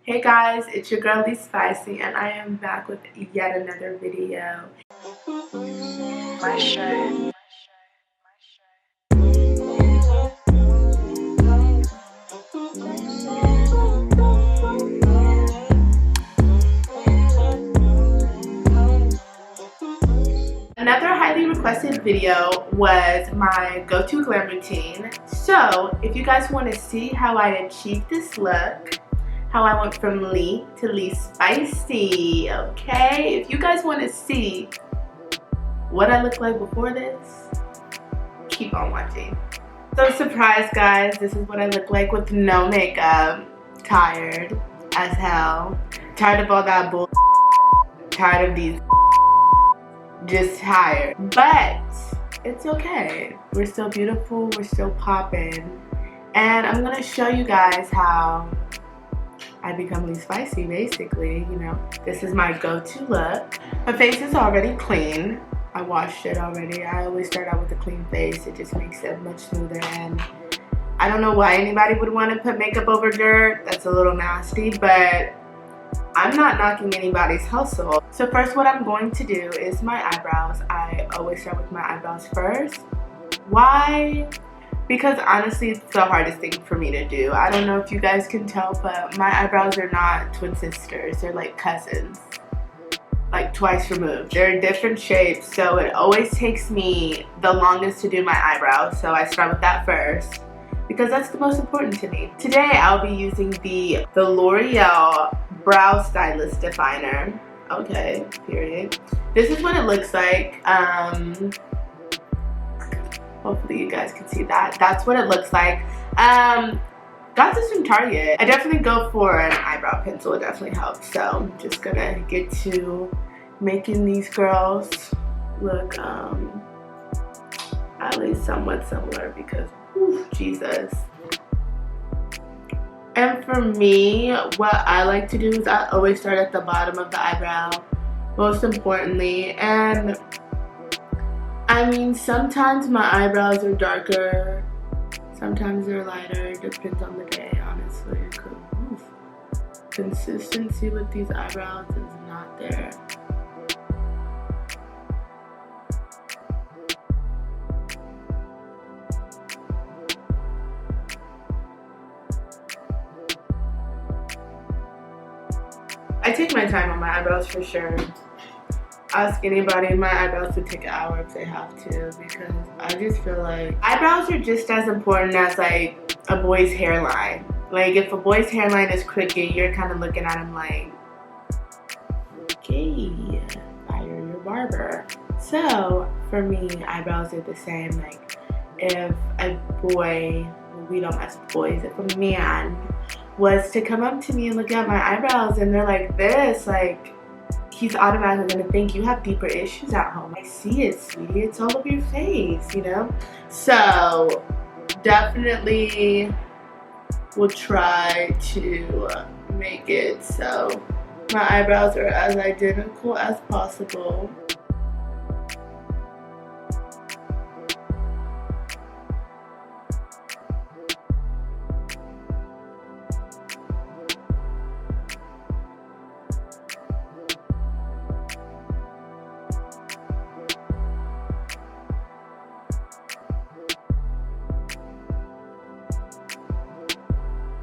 Hey guys, it's your girl LeeSpicyyy and I am back with yet another video. My shirt. Another highly requested video was my go-to-glam routine. So if you guys want to see how I achieved this look, how I went from Lee to LeeSpicyyy, okay? If you guys want to see what I look like before this, keep on watching. So surprise guys, this is what I look like with no makeup. Tired as hell. Tired of all that bull. Tired of these. Just tired. But it's okay. We're still beautiful, we're still popping. And I'm gonna show you guys how I become LeeSpicyyy, basically. You know, this is my go-to look. My face is already clean. I washed it already. I always start out with a clean face. It just makes it much smoother, and I don't know why anybody would want to put makeup over dirt. That's a little nasty, but I'm not knocking anybody's hustle. So first what I'm going to do is my eyebrows. I always start with my eyebrows first. Why? Because honestly, it's the hardest thing for me to do. I don't know if you guys can tell, but my eyebrows are not twin sisters. They're like cousins. Like twice removed. They're different shapes, so it always takes me the longest to do my eyebrows. So I start with that first because that's the most important to me. Today I'll be using the L'Oreal Brow Stylist Definer. Okay, period. This is what it looks like. Hopefully you guys can see that. That's what it looks like. Got this from Target. I definitely go for an eyebrow pencil. It definitely helps. So I'm just gonna get to making these girls look at least somewhat similar because, whew, Jesus. And for me, what I like to do is I always start at the bottom of the eyebrow, most importantly. And I mean, sometimes my eyebrows are darker, sometimes they're lighter. It depends on the day, honestly. Consistency with these eyebrows is not there. I take my time on my eyebrows for sure. Ask anybody, my eyebrows would take an hour if they have to, because I just feel like eyebrows are just as important as like a boy's hairline. Like if a boy's hairline is crooked, you're kind of looking at him like, okay, fire your barber. So for me, eyebrows are the same. Like if a boy, we don't mess with boys, if a man was to come up to me and look at my eyebrows and they're like this, like, he's automatically gonna think you have deeper issues at home. I see it, sweetie. It's all over your face, you know? So definitely will try to make it so my eyebrows are as identical as possible.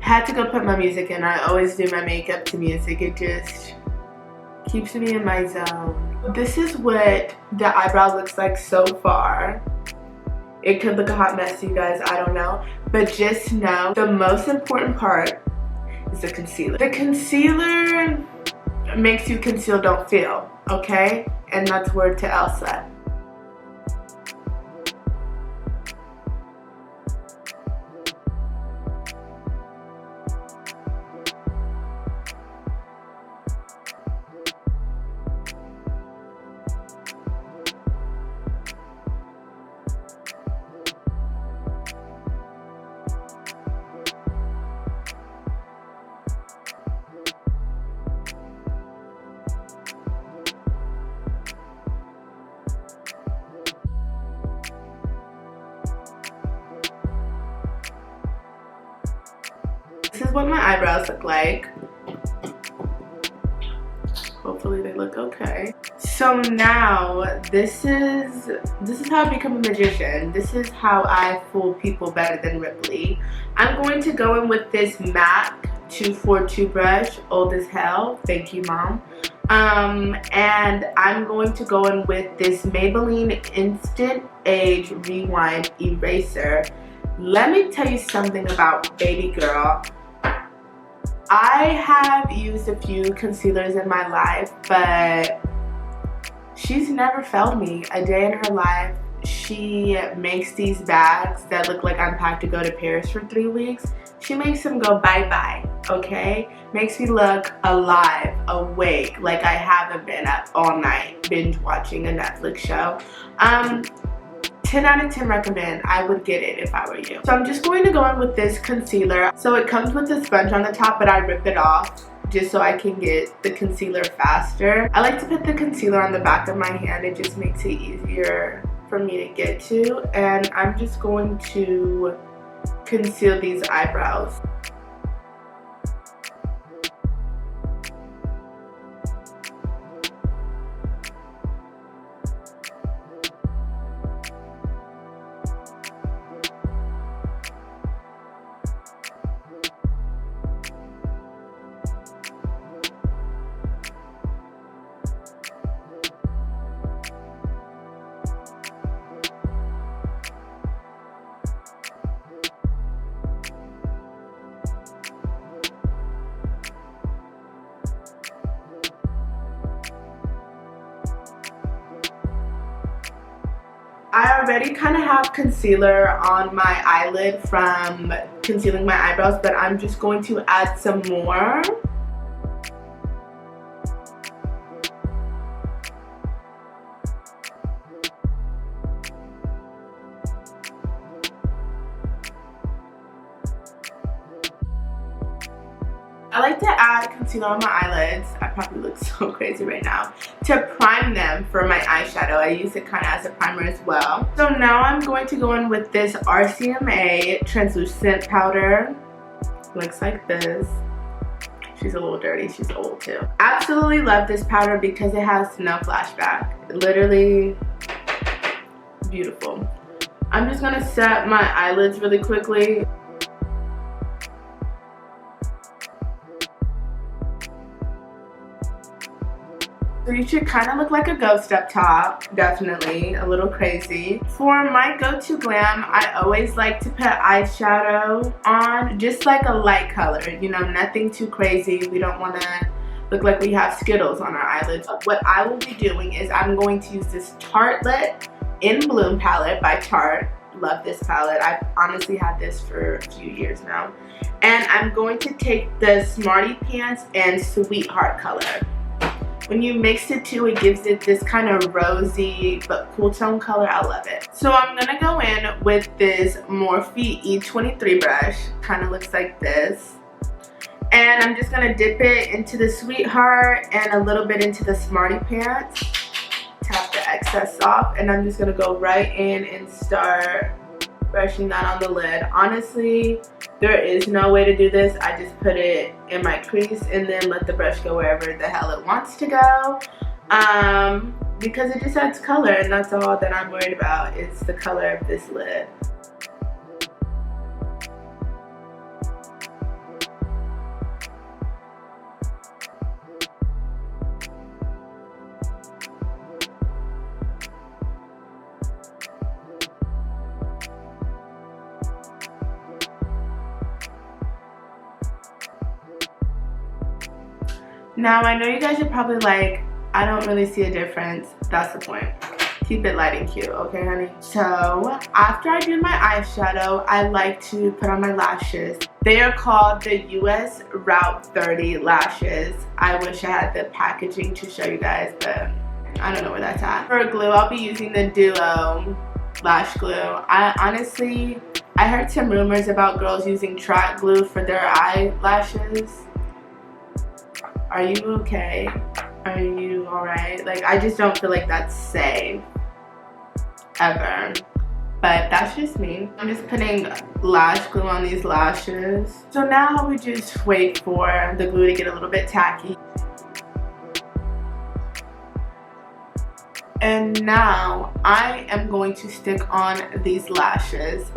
Had to go put my music in. I always do my makeup to music. It just keeps me in my zone. This is what the eyebrow looks like so far. It could look a hot mess, you guys, I don't know. But just know the most important part is the concealer. The concealer makes you conceal, don't feel, okay? And that's word to Elsa. This is what my eyebrows look like. Hopefully they look okay. So now this is how I become a magician. This is how I fool people better than Ripley. I'm going to go in with this MAC 242 brush, old as hell. Thank you, Mom. And I'm going to go in with this Maybelline Instant Age Rewind Eraser. Let me tell you something about baby girl. I have used a few concealers in my life, but she's never failed me a day in her life. She makes these bags that look like I'm packed to go to Paris for 3 weeks. She makes them go bye-bye, okay? Makes me look alive, awake, like I haven't been up all night binge watching a Netflix show. 10 out of 10 recommend. I would get it if I were you. So I'm just going to go in with this concealer. So it comes with a sponge on the top, but I rip it off just so I can get the concealer faster. I like to put the concealer on the back of my hand. It just makes it easier for me to get to. And I'm just going to conceal these eyebrows. I already kind of have concealer on my eyelid from concealing my eyebrows, but I'm just going to add some more. I like to add concealer on my eyelids. I probably look so crazy right now. To prime them for my eyeshadow. I use it kind of as a primer as well. So now I'm going to go in with this RCMA translucent powder. Looks like this. She's a little dirty. She's old too. Absolutely love this powder because it has no flashback. Literally beautiful. I'm just going to set my eyelids really quickly. So you should kind of look like a ghost up top, definitely, a little crazy. For my Go-to-Glam, I always like to put eyeshadow on, just like a light color, you know, nothing too crazy. We don't want to look like we have Skittles on our eyelids. What I will be doing is I'm going to use this Tartelette In Bloom palette by Tarte. Love this palette. I've honestly had this for a few years now. And I'm going to take the Smarty Pants and Sweetheart color. When you mix the two, it gives it this kind of rosy but cool tone color. I love it. So I'm gonna go in with this Morphe E23 brush. Kind of looks like this. And I'm just gonna dip it into the Sweetheart and a little bit into the Smarty Pants. Tap the excess off, and I'm just gonna go right in and start brushing that on the lid. Honestly, there is no way to do this. I just put it in my crease and then let the brush go wherever the hell it wants to go, because it just adds color, and that's all that I'm worried about is the color of this lid. Now, I know you guys are probably like, I don't really see a difference. That's the point. Keep it light and cute, okay, honey? So, after I do my eyeshadow, I like to put on my lashes. They are called the US Route 30 lashes. I wish I had the packaging to show you guys, but I don't know where that's at. For glue, I'll be using the Duo lash glue. I heard some rumors about girls using track glue for their eyelashes. Are you okay? Are you alright? Like, I just don't feel like that's safe. Ever. But that's just me. I'm just putting lash glue on these lashes. So now we just wait for the glue to get a little bit tacky. And now I am going to stick on these lashes,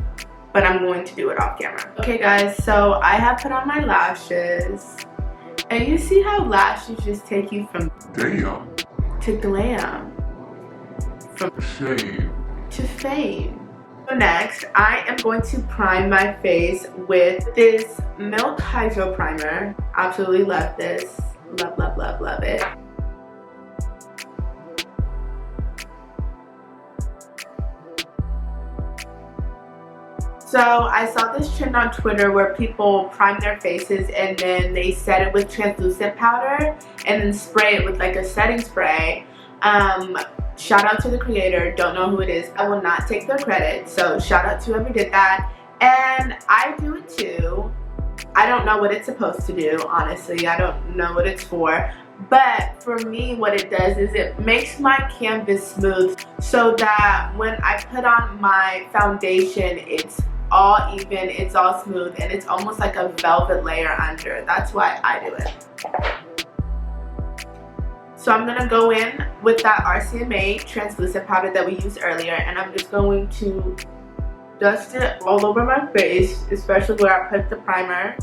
but I'm going to do it off camera. Okay guys, so I have put on my lashes. And you see how lashes just take you from damn to glam, from shame to fame. So next, I am going to prime my face with this Milk Hydro Primer. Absolutely love this. Love, love, love, love it. So I saw this trend on Twitter where people prime their faces and then they set it with translucent powder and then spray it with like a setting spray. Shout out to the creator, don't know who it is. I will not take their credit, so shout out to whoever did that. And I do it too. I don't know what it's supposed to do, honestly. I don't know what it's for. But for me, what it does is it makes my canvas smooth so that when I put on my foundation, it's all even, it's all smooth, and it's almost like a velvet layer under. That's why I do it. So I'm going to go in with that RCMA translucent powder that we used earlier, and I'm just going to dust it all over my face, especially where I put the primer.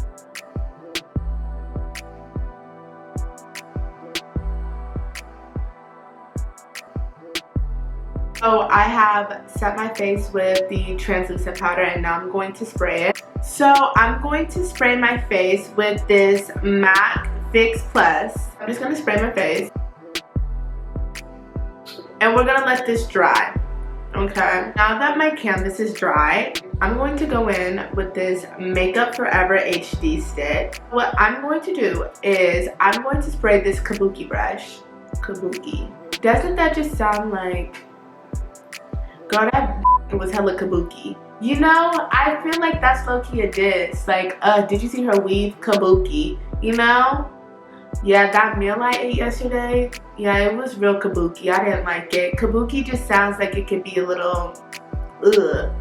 So I have set my face with the translucent powder and now I'm going to spray it. So I'm going to spray my face with this MAC Fix Plus. I'm just going to spray my face. And we're going to let this dry. Okay, now that my canvas is dry, I'm going to go in with this Makeup Forever HD stick. What I'm going to do is I'm going to spray this kabuki brush. Kabuki. Doesn't that just sound like, girl, that was hella kabuki. You know, I feel like that's low-key a diss. Like, did you see her weave? Kabuki. You know? Yeah, that meal I ate yesterday, yeah, it was real kabuki. I didn't like it. Kabuki just sounds like it could be a little, ugh.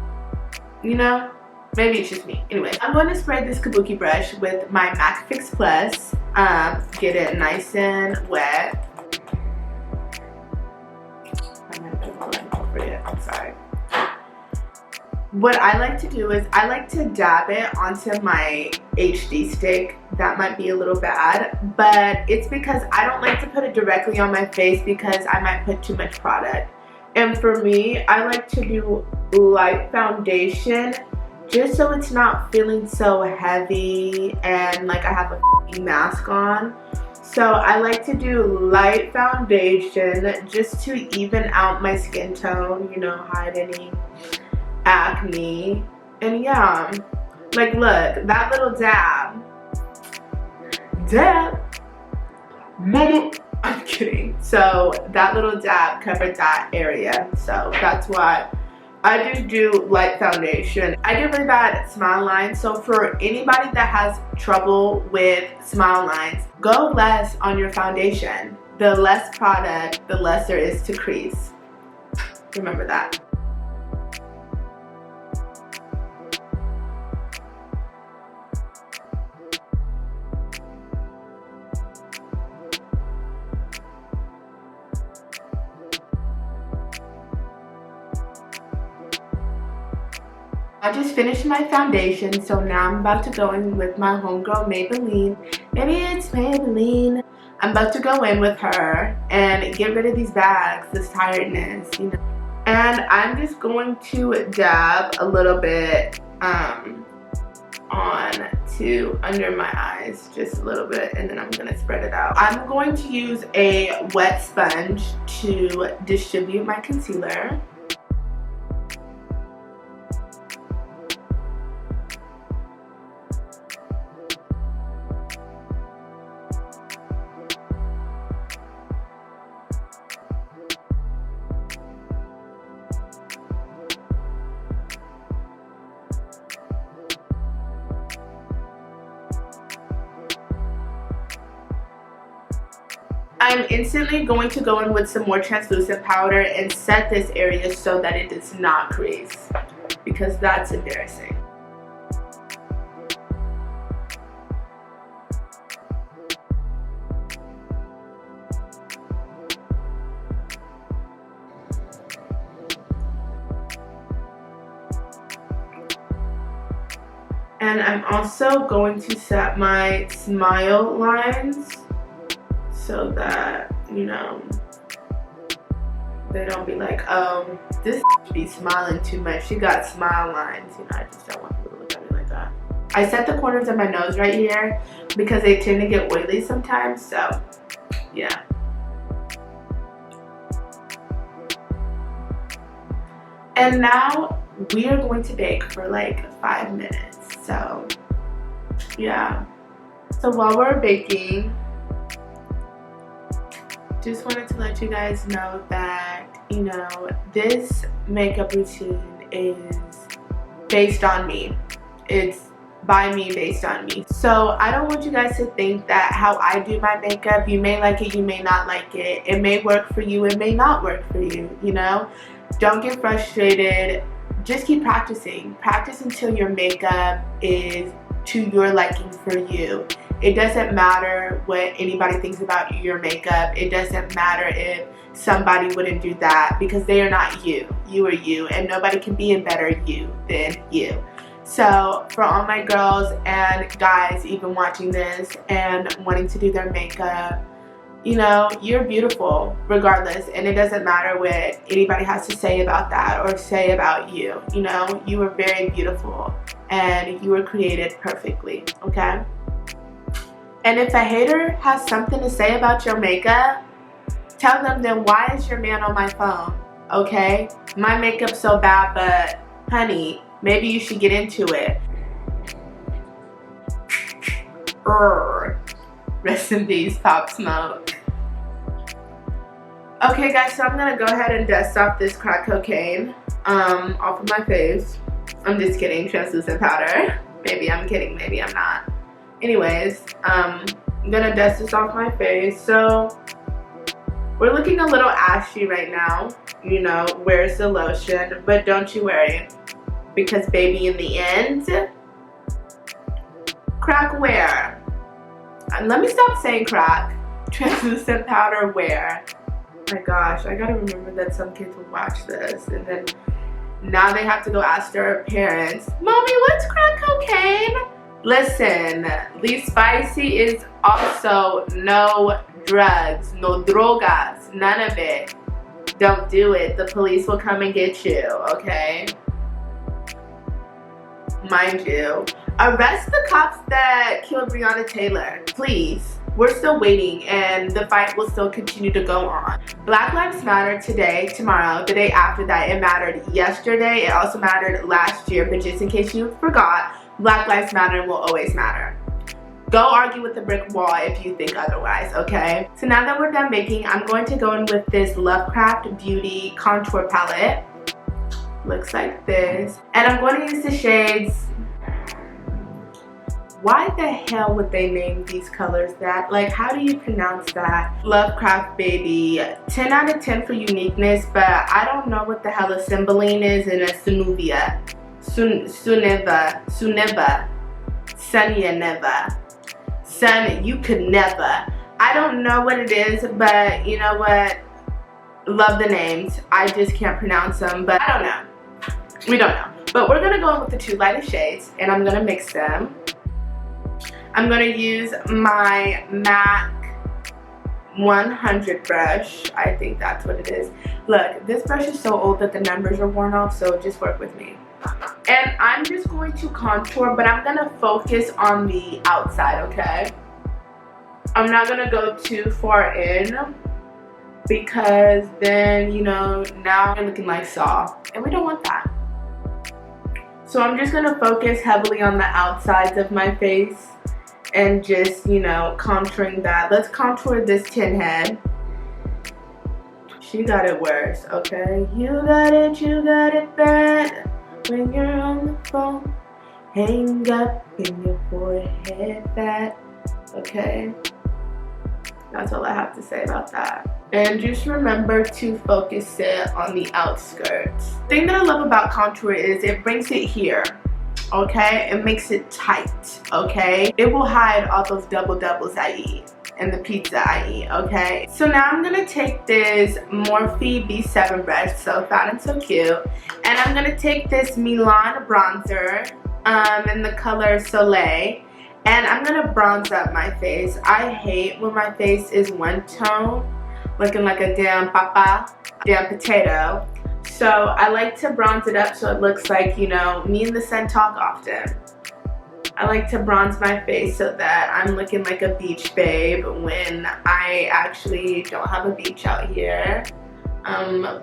You know? Maybe it's just me. Anyway, I'm going to spray this kabuki brush with my MAC Fix Plus. Get it nice and wet. I'm sorry. What I like to do is I like to dab it onto my HD stick. That might be a little bad, but it's because I don't like to put it directly on my face because I might put too much product. And for me, I like to do light foundation just so it's not feeling so heavy and like I have a mask on. So I like to do light foundation just to even out my skin tone, you know, hide any acne. And yeah, like look, that little dab, mama, I'm kidding. So that little dab covered that area. So that's why I just do light foundation. I get really bad smile lines, so for anybody that has trouble with smile lines, go less on your foundation. The less product, the less there is to crease. Remember that. I just finished my foundation, so now I'm about to go in with my homegirl Maybelline. Maybe it's Maybelline. I'm about to go in with her and get rid of these bags, this tiredness, you know. And I'm just going to dab a little bit on to under my eyes, just a little bit, and then I'm gonna spread it out. I'm going to use a wet sponge to distribute my concealer. I'm instantly going to go in with some more translucent powder and set this area so that it does not crease, because that's embarrassing. And I'm also going to set my smile lines so that, you know, they don't be like, oh, this be smiling too much. She got smile lines. You know, I just don't want people to look at me like that. I set the corners of my nose right here because they tend to get oily sometimes. So, yeah. And now we are going to bake for like 5 minutes. So, yeah. So while we're baking, just wanted to let you guys know that, you know, this makeup routine is based on me. It's by me, based on me. So I don't want you guys to think that how I do my makeup, you may like it, you may not like it. It may work for you, it may not work for you, you know? Don't get frustrated. Just keep practicing. Practice until your makeup is to your liking for you. It doesn't matter what anybody thinks about your makeup. It doesn't matter if somebody wouldn't do that, because they are not you. You are you, and nobody can be a better you than you. So for all my girls and guys even watching this and wanting to do their makeup, you know, you're beautiful regardless, and it doesn't matter what anybody has to say about that or say about you. You know, you are very beautiful and you were created perfectly, okay? And if a hater has something to say about your makeup, tell them, then why is your man on my phone, okay? My makeup's so bad, but honey, maybe you should get into it. Rest in peace, Pop Smoke. Okay guys, so I'm gonna go ahead and dust off this crack cocaine off of my face. I'm just kidding, translucent powder. Maybe I'm kidding, maybe I'm not. Anyways, I'm gonna dust this off my face. So we're looking a little ashy right now. You know, where's the lotion? But don't you worry, because baby, in the end, crack wear. Let me stop saying crack. Translucent powder wear. Oh my gosh, I gotta remember that some kids will watch this and then now they have to go ask their parents, Mommy, what's crack cocaine? Listen, LeeSpicyyy is also no drugs, no drogas, none of it. Don't do it. The police will come and get you, okay? Mind you. Arrest the cops that killed Breonna Taylor, please. We're still waiting and the fight will still continue to go on. Black Lives Matter today, tomorrow, the day after that. It mattered yesterday, it also mattered last year, but just in case you forgot, Black Lives Matter and will always matter. Go argue with the brick wall if you think otherwise, okay? So now that we're done baking, I'm going to go in with this Lovecraft Beauty contour palette. Looks like this. And I'm going to use the shades. Why the hell would they name these colors that? Like, how do you pronounce that? Lovecraft Baby. 10 out of 10 for uniqueness, but I don't know what the hell a Cymbeline is in a Sunuvia. Suneva. Sunya never. Sun, you could never. I don't know what it is, but you know what? Love the names. I just can't pronounce them, but I don't know. We don't know. But we're gonna go in with the two lightest shades and I'm gonna mix them. I'm gonna use my MAC 100 brush. I think that's what it is. Look, this brush is so old that the numbers are worn off, so just work with me. And I'm just going to contour, but I'm gonna focus on the outside, okay? I'm not gonna go too far in because then, you know, now you're looking like Saw, and we don't want that. So I'm just gonna focus heavily on the outsides of my face and just, you know, contouring that. Let's contour this tin head. She got it worse, okay? You got it bad. When you're on the phone, hang up in your forehead fat, okay? That's all I have to say about that. And just remember to focus it on the outskirts. The thing that I love about contour is it brings it here, okay? It makes it tight, okay? It will hide all those doubles I eat and the pizza I eat, okay? So now I'm gonna take this Morphe B7 brush, so fat and so cute, and I'm gonna take this Milan bronzer, in the color Soleil. And I'm going to bronze up my face. I hate when my face is one tone, looking like a damn potato. So I like to bronze it up so it looks like, you know, me and the sun talk often. I like to bronze my face so that I'm looking like a beach babe when I actually don't have a beach out here.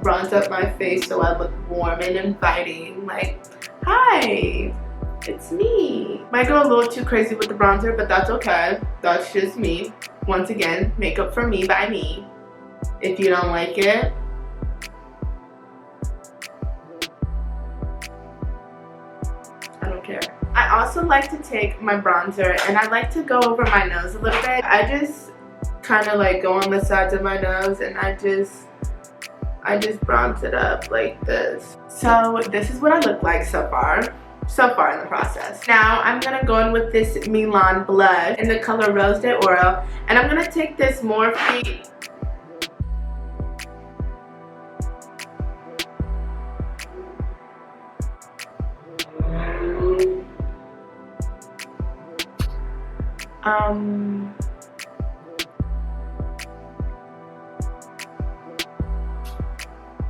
Bronze up my face so I look warm and inviting, like, hi, it's me. Might go a little too crazy with the bronzer, but that's okay. That's just me. Once again, makeup for me by me. If you don't like it, I don't care. I also like to take my bronzer and I like to go over my nose a little bit. I just kind of like go on the sides of my nose and I just bronze it up like this. So this is what I look like so far in the process. Now I'm gonna go in with this Milan blush in the color Rose de Oro, and I'm gonna take this Morphe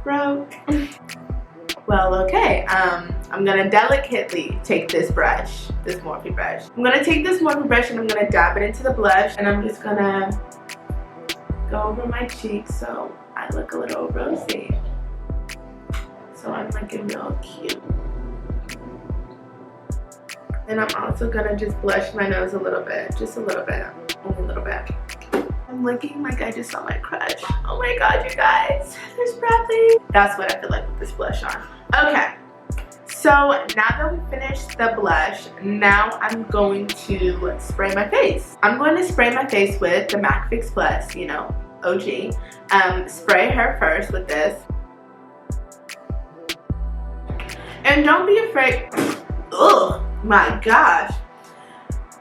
broke. Well, okay, I'm gonna delicately take this brush, this Morphe brush. I'm gonna take this Morphe brush and I'm gonna dab it into the blush, and I'm just gonna go over my cheeks so I look a little rosy. So I'm looking real cute. And I'm also gonna just blush my nose a little bit, just a little bit, only a little bit. I'm looking like I just saw my crush. Oh my god, you guys, there's Bradley. That's what I feel like with this blush on. Okay, so now that we finished the blush, now I'm going to spray my face. I'm going to spray my face with the MAC Fix Plus, you know, OG. Spray her first with this. And don't be afraid. Ugh, my gosh.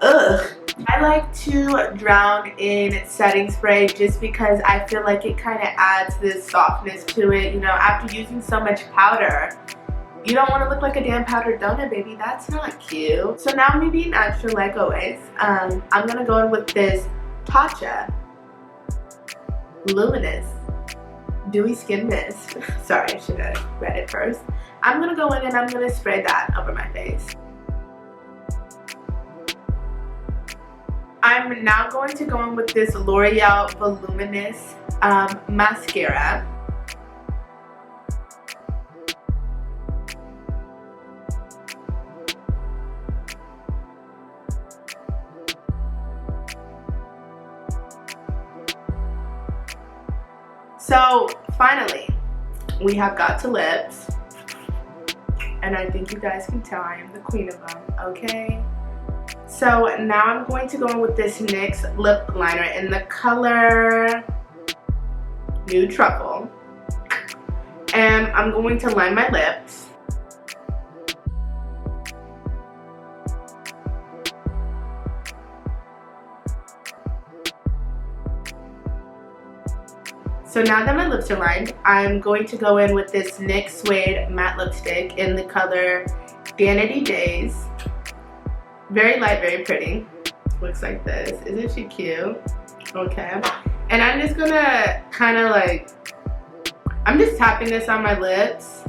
Ugh. I like to drown in setting spray just because I feel like it kind of adds this softness to it. You know, after using so much powder, you don't want to look like a damn powdered donut, baby. That's not cute. So now me being extra like always, I'm going to go in with this Tatcha Luminous Dewy Skin Mist. Sorry, I should have read it first. I'm going to go in and I'm going to spray that over my face. I'm now going to go in with this L'Oreal Voluminous mascara. So finally, we have got to lips. And I think you guys can tell I am the queen of them, okay? So now I'm going to go in with this NYX lip liner in the color Nude Truffle. And I'm going to line my lips. So now that my lips are lined, I'm going to go in with this NYX Suede matte lipstick in the color Vanity Days. Very light, very pretty. Looks like this. Isn't she cute? Okay. And I'm just gonna kind of like, I'm just tapping this on my lips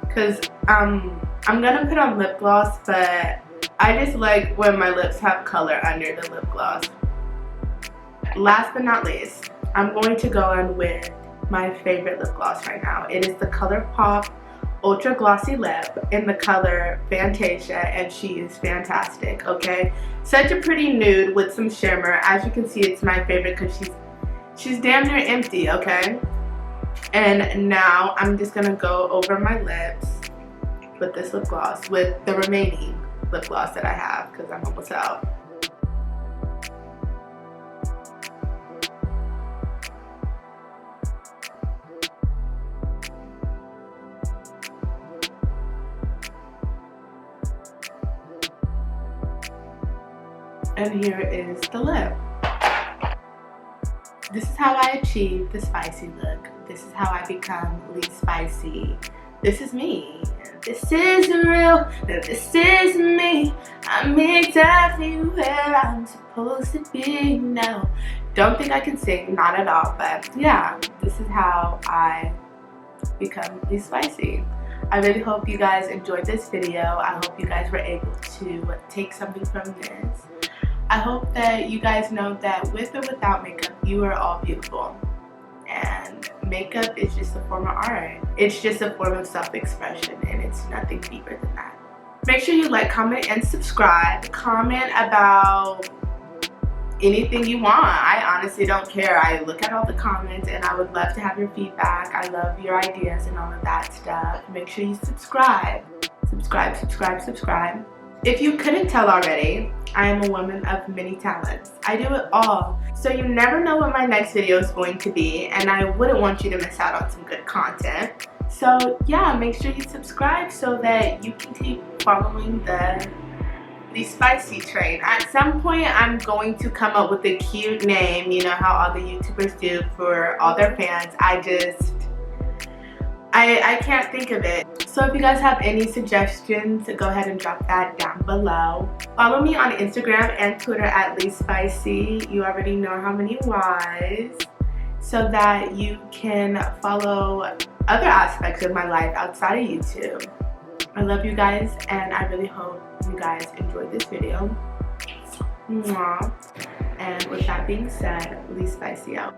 because I'm gonna put on lip gloss, but I just like when my lips have color under the lip gloss. Last but not least, I'm going to go in with my favorite lip gloss right now. It is the ColourPop Ultra Glossy Lip in the color Fantasia, and she is fantastic, okay? Such a pretty nude with some shimmer. As you can see, it's my favorite because she's damn near empty, okay? And now I'm just gonna go over my lips with this lip gloss, with the remaining lip gloss that I have because I'm almost out. And here is the lip. This is how I achieve the spicy look. This is how I become LeeSpicyyy. This is me. this is real, that this is me. I'm exactly where I'm supposed to be now. Don't think I can sing, not at all, but yeah, this is how I become LeeSpicyyy. I really hope you guys enjoyed this video. I hope you guys were able to take something from this. I hope that you guys know that with or without makeup, you are all beautiful. And makeup is just a form of art. It's just a form of self-expression, and it's nothing deeper than that. Make sure you like, comment, and subscribe. Comment about anything you want. I honestly don't care. I look at all the comments and I would love to have your feedback. I love your ideas and all of that stuff. Make sure you subscribe. Subscribe, subscribe, subscribe. If you couldn't tell already, I am a woman of many talents. I do it all. So you never know what my next video is going to be, and I wouldn't want you to miss out on some good content. So yeah, make sure you subscribe so that you can keep following the LeeSpicyyy train. At some point, I'm going to come up with a cute name, you know how all the YouTubers do for all their fans. I can't think of it. So if you guys have any suggestions, go ahead and drop that down below. Follow me on Instagram and Twitter at LeeSpicyyy. You already know how many Y's. So that you can follow other aspects of my life outside of YouTube. I love you guys, and I really hope you guys enjoyed this video. Mwah. And with that being said, LeeSpicyyy out.